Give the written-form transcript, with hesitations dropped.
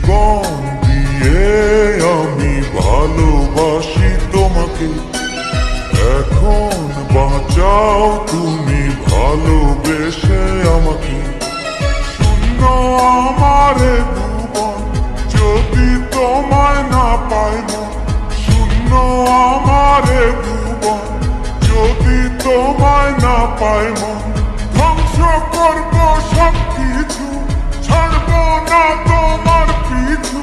জীবন দিয়ে আমি ভালোবাসি তোমাকে। এখন বাঁচাও তুমি ভালোবেসে আমাকে। শূন্য আমারে ভুবন যদি তোমায় না পাই মন। শূন্য আমারে ভুবন যদি তোমায় না পাই মন। ধ্বংস করবো সব কিছু, ছাড়বো না তোমার পিছু।